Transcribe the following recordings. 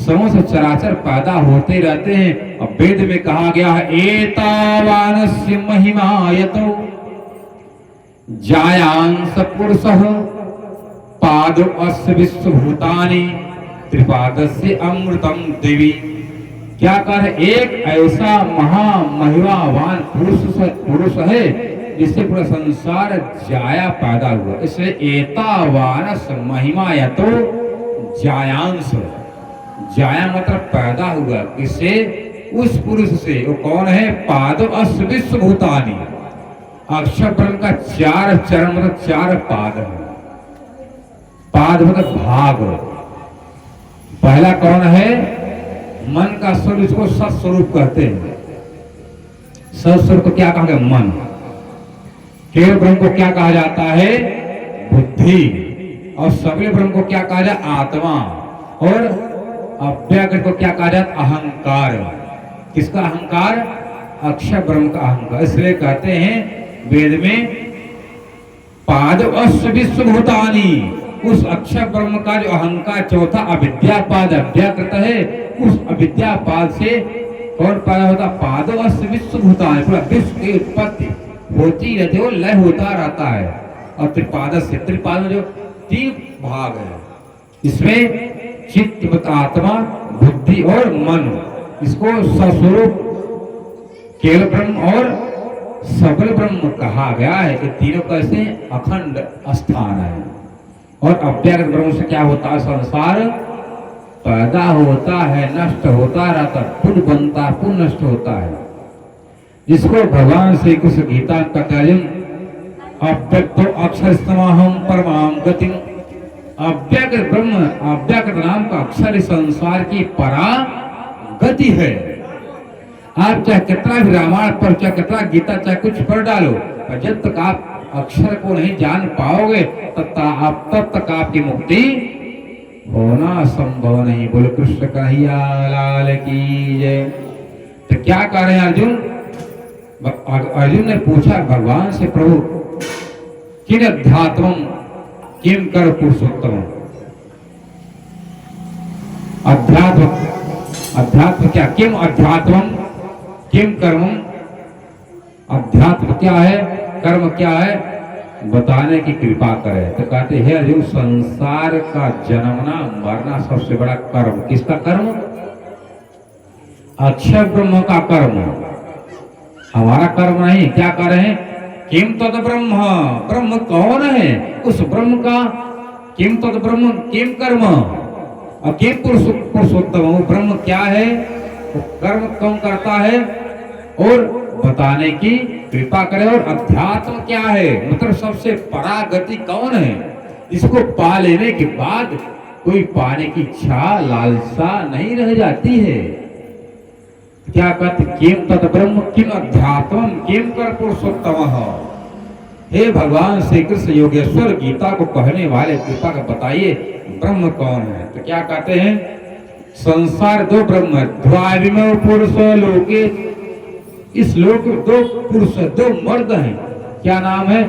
समस्त चराचर पैदा होते रहते हैं। और वेद में कहा गया है एतावानस्य महिमायतो जायांस पुरुषः पादो अस्य विश्वभूतानि त्रिपादस्य अमृतम देवी। क्या कर एक ऐसा महामहिमावान पुरुष है जिससे पूरा संसार जाया पैदा हुआ, इसलिए एतावानस महिमायतो जायांश, जाया मतलब पैदा हुआ किससे, उस पुरुष से। वो कौन है, पाद अश्व विश्वभूतानि, अक्षर ब्रह्म का 4 चरण मतलब 4 पाद है। पाद मतलब भाग। पहला कौन है, मन का स्वरूप, इसको सत्स्वरूप कहते हैं। सत्स्वरूप को क्या कहा गया, मन। केवल ब्रह्म को क्या कहा जाता है, बुद्धि। और सबले ब्रह्म को क्या कहा जाए, आत्मा। और अव्यक्त को क्या कहा जाता, अहंकार। किसका अहंकार, अक्षर ब्रह्म का अहंकार। इसलिए कहते हैं वेद में पाद अश्व विश्वभूतानि, उस अक्षर ब्रह्म का जो अहंकार चौथा अविद्यापाद अव्यकृत है, उस अविद्यापाद से कौन पैदा होता, पाद अश्व विश्वभूतानि, पूरा विश्व की उत्पत्ति होती रहती है, लय होता रहता है। और त्रिपाद से, त्रिपाद में जो 3 भाग है, इसमें चित्त, आत्मा, बुद्धि और मन, इसको सस्वरूप केवल ब्रह्म और सबल ब्रह्म कहा गया है। ये तीनों कैसे अखंड स्थान है। और अव्यक्त ब्रह्म से क्या होता है, संसार पैदा होता है, नष्ट होता रहता, पुनः बनता, पुनः नष्ट होता है। जिसको भगवान श्री कृष्ण गीता का कहते अव्यक्तो अक्षरस्तमहं परमां गतिम। अव्यक्त ब्रह्म, अव्यक्त नाम का अक्षर संसार की परा गति है। आप चाहे कितना भी रामायण पर, चाहे कितना गीता, चाहे कुछ पढ़ डालो, पर जब तक आप अक्षर को नहीं जान पाओगे तब तक आपकी मुक्ति होना संभव नहीं। बोलो कृष्ण कन्हैया लाल की जय। तो क्या कह रहे हैं अर्जुन, अर्जुन ने पूछा भगवान से, प्रभु किन अध्यात्मम किम कर पुरुषोत्तम। अध्यात्म, अध्यात्म क्या, किम अध्यात्मम किम कर्मम। अध्यात्म क्या है, कर्म क्या है, बताने की कृपा करे। तो कहते हैं अर्जुन, संसार का जन्मना मरना सबसे बड़ा कर्म। किसका कर्म, अक्षर ब्रह्म का कर्म, हमारा कर्म नहीं। क्या कर रहे हैं, किम तद ब्रह्म, ब्रह्म कौन है, उस ब्रह्म का किम तद ब्रह्म किम कर्म, और किम पुरुषोत्तम, वो ब्रह्म क्या है, वो कर्म कौन करता है और बताने की कृपा करे। और अध्यात्म क्या है, मतलब सबसे परागति कौन है, इसको पा लेने के बाद कोई पाने की इच्छा लालसा नहीं रह जाती है। क्या कहते, किम तद ब्रह्म किम अध्यात्म किम कर पुरुषोत्तम। हे भगवान श्री कृष्ण योगेश्वर गीता को कहने वाले, कृपा का बताइए ब्रह्म कौन है। तो क्या कहते हैं, संसार 2 ब्रह्म, द्वाविमो पुरुष लोके, इस लोक 2 पुरुष 2 मर्द हैं। क्या नाम है,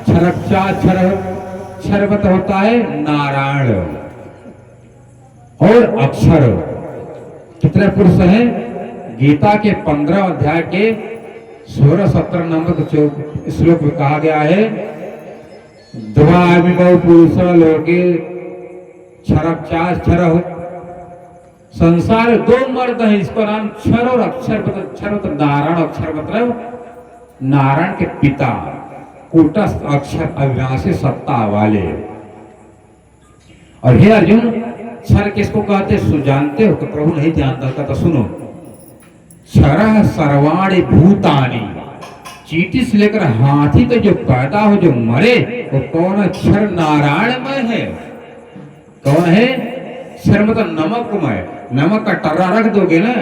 क्षरक्षा क्षर, क्षरवत होता है नारायण, और अक्षर। कितने पुरुष हैं, गीता के 15 अध्याय के 16-17 नंबर श्लोक में कहा गया है, द्वाविमो पुरुष लोके क्षरक्षा क्षर। संसार 2 मर्द है, इसका नाम क्षर और अक्षर। क्षर मतलब नारायण, अक्षर मतलब नारायण के पिता, कूटस्थ अक्षर अविनाशी सत्ता वाले। और हे अर्जुन, क्षर किसको कहते जानते हो, तो प्रभु नहीं जानता था। तो सुनो, क्षर सर्वाणि भूतानि, चींटी से लेकर हाथी तक जो पैदा हो, जो मरे, वो कौन है, क्षर नारायणमय है। कौन है, क्षर मतलब नमकमय। नमक का टर्रा रख दोगे ना,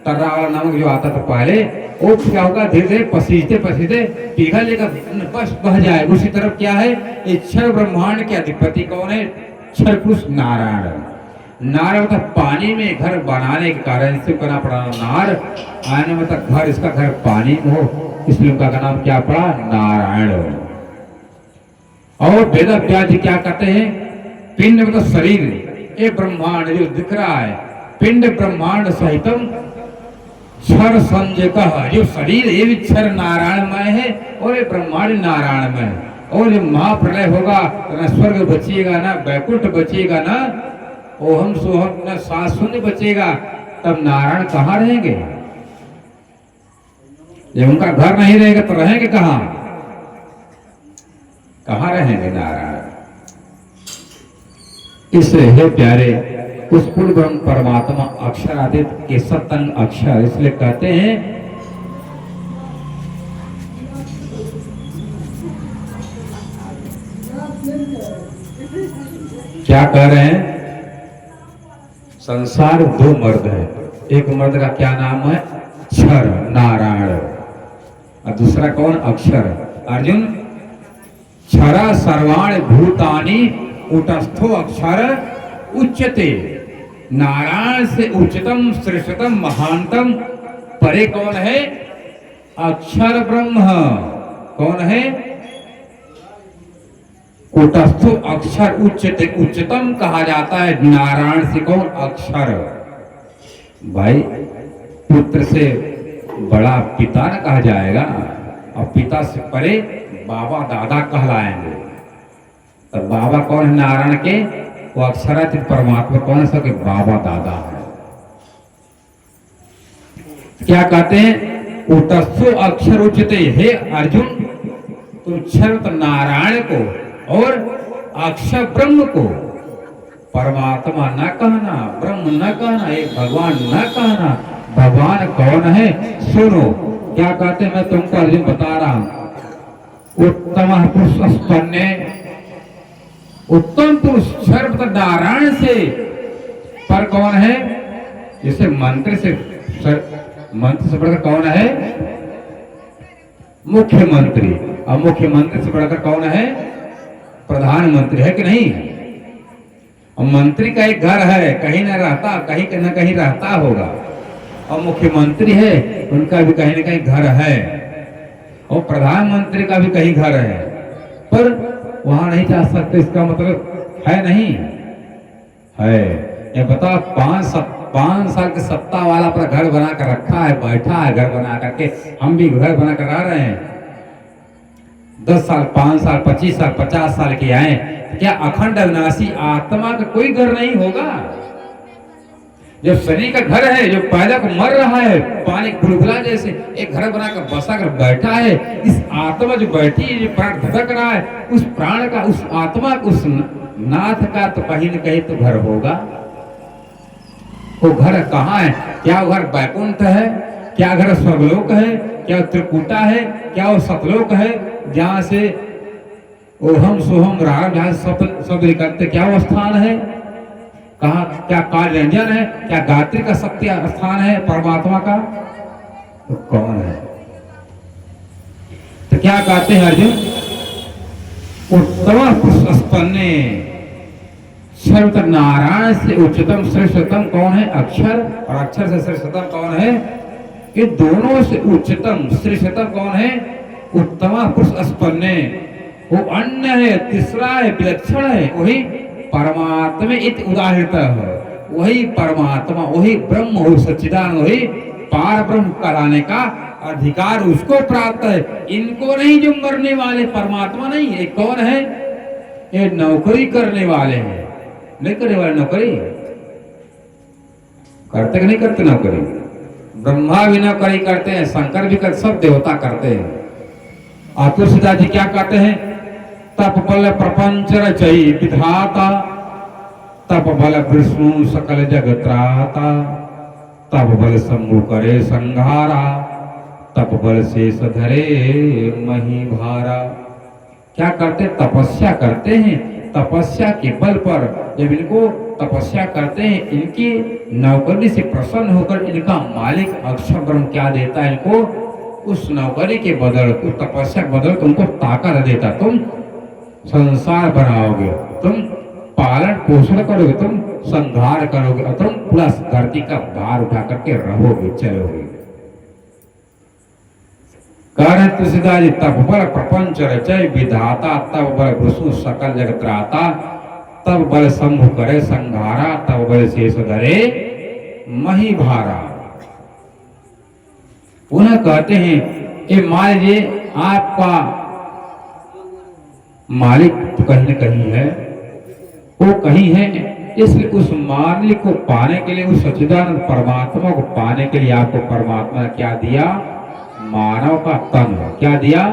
टर्रा वाला नमक जो आता था पहले, वो क्या होगा, धीरे धीरे पसीजते पसीजते पिघल लेकर बस बह जाए। उसी तरफ क्या है, ये क्षर ब्रह्मांड के अधिपति कौन है, क्षर पुरुष नारायण। नार मतलब पानी में घर बनाने के कारण इससे करना पड़ा नार, आने मतलब घर, इसका घर पानी में हो, इसलिए उनका नाम क्या पड़ा, नारायण। और वेद व्यास क्या कहते हैं, पिंड मतलब शरीर, ये ब्रह्मांड जो दिख रहा है, पिंड ब्रह्मांड सहितम क्षर संजय कहा, जो शरीर ये भी क्षर नारायणमय है और ये ब्रह्मांड नारायणमय है। और जब महाप्रलय होगा तो न स्वर्ग बचिएगा, ना वैकुंठ बचिएगा, ना ओहम सोहम, न सांस शून्य बचेगा। तब नारायण कहाँ रहेंगे? जब उनका घर नहीं रहेगा तो रहेंगे कहाँ? कहाँ रहेंगे नारायण? इसलिए हे प्यारे, उस पूर्ण ब्रह्म परमात्मा अक्षरादित के सतंग अक्षर, इसलिए कहते हैं क्या कह रहे हैं? संसार दो मर्द है, एक मर्द का क्या नाम है? क्षर नारायण, और दूसरा कौन? अक्षर। अर्जुन, क्षरा सर्वाणि भूतानि कूटस्थो अक्षर उच्यते। नारायण से उच्चतम श्रेष्ठतम महानतम परे कौन है? अक्षर ब्रह्म। कौन है? कूटस्थो अक्षर उच्चते, उच्चतम कहा जाता है नारायण से। कौन? अक्षर। भाई, पुत्र से बड़ा पिता न कहा जाएगा, और पिता से परे बाबा दादा कहलाएंगे। तो बाबा कौन है नारायण के? वो अक्षरातीत परमात्मा कौन है? सबके बाबा दादा है। क्या कहते हैं? कूटस्थो अक्षर उच्चते। हे अर्जुन, तुम क्षर नारायण को और अक्षर ब्रह्म को परमात्मा न कहना, ब्रह्म न कहना, एक भगवान न कहना। भगवान कौन है? सुनो क्या कहते हैं, मैं तुमको अर्जुन बता रहा हूं। उत्तम पुरुष स्पन्ने, उत्तम पुरुष सर्व नारायण से पर कौन है? जैसे मंत्र से बढ़कर कौन है? मुख्यमंत्री। और मुख्यमंत्री से बढ़कर कौन है? प्रधानमंत्री। है कि नहीं? और मंत्री का एक घर है, कहीं न रहता, कहीं न कहीं रहता होगा। और मुख्यमंत्री है, उनका भी कहीं न कहीं घर है। और प्रधानमंत्री का भी कहीं घर है, पर वहां नहीं जा सकते। इसका मतलब है नहीं है। ये बताओ, 5 साल के सत्ता वाला अपना घर बना कर रखा है, बैठा है घर बना करके। हम भी घर बना कर रह रहे हैं। 10 साल, 5 साल, 25 साल, 50 साल के आए, क्या अखंड अविनाशी आत्मा का कोई घर नहीं होगा? जब शरीर का घर है, जो पैदा को मर रहा है, पानी बुलबुला जैसे एक घर बनाकर बसा कर बैठा है, इस आत्मा जो बैठी है, जो प्राण धड़क रहा है, उस प्राण का, उस आत्मा का, उस नाथ का तो कहीं न कहीं तो घर होगा। वो घर कहाँ है? क्या वो घर बैकुंठ है? क्या घर स्वर्गलोक है? क्या त्रिकुटा है? क्या वो सतलोक है जहाँ से ओहम सोहम राम, जहाँ शब्द निकलते, क्या वो स्थान है? कहा? क्या काल रंजन है? क्या गायत्री का सत्य स्थान है परमात्मा का? तो कौन है? तो क्या कहते हैं अर्जुन? उत्तम पुष्पन्ने, सर्वत्र नारायण से उच्चतम श्रेष्ठतम कौन है? अक्षर। और अक्षर से श्रेष्ठतम कौन है? ये दोनों से उच्चतम श्रेष्ठतम कौन है? उत्तम पुष्पन्ने। वो अन्य है, तीसरा है, विलक्षण है, वही परमात्मा इत उदाहृत है। वही परमात्मा, वही ब्रह्म, वही सच्चिदानंद, वही पार ब्रह्म कहलाने का अधिकार उसको प्राप्त है। इनको नहीं, जो मरने वाले परमात्मा नहीं। ये कौन है? ये नौकरी करने वाले हैं। नहीं करने वाले नौकरी करते कि नहीं करते? नौकरी ब्रह्मा भी नौकरी करते हैं, शंकर भी करते, सब देवता करते हैं। और तुलसीदास जी क्या कहते हैं? तप बल प्रपंच रचयि विधाता, तप बल विष्णु सकल जगत त्राता, तप बल शंभु करे संहारा, तप बल शेष धरे मही भारा। क्या करते? तपस्या करते हैं। तपस्या के बल पर जब इनको तपस्या करते हैं, इनकी नौकरी से प्रसन्न होकर इनका मालिक अक्षर ब्रह्म क्या देता है इनको? उस नौकरी के बदल, उस तपस्या के बदल तुमको ताकत देता। तुम संसार बनाओगे, तुम पालन पोषण करोगे, तुम संहार करोगे, और तुम पूरा धरती का भार उठा करके रहोगे, चलोगे। कारण तुलसीदास जी, तब बल प्रपंच रचय विधाता, तब बल विष्णु सकल जगत त्राता, तब बल शंभु करे संहारा, तब बल शेष धरे मही भारा। पुनः कहते हैं ये मान लीजिए आपका मालिक तो कहीं न कहीं है, वो कहीं है, इसलिए उस मालिक को पाने के लिए, उस सच्चिदानंद परमात्मा को पाने के लिए आपको परमात्मा ने क्या दिया? मानव का तन। क्या दिया?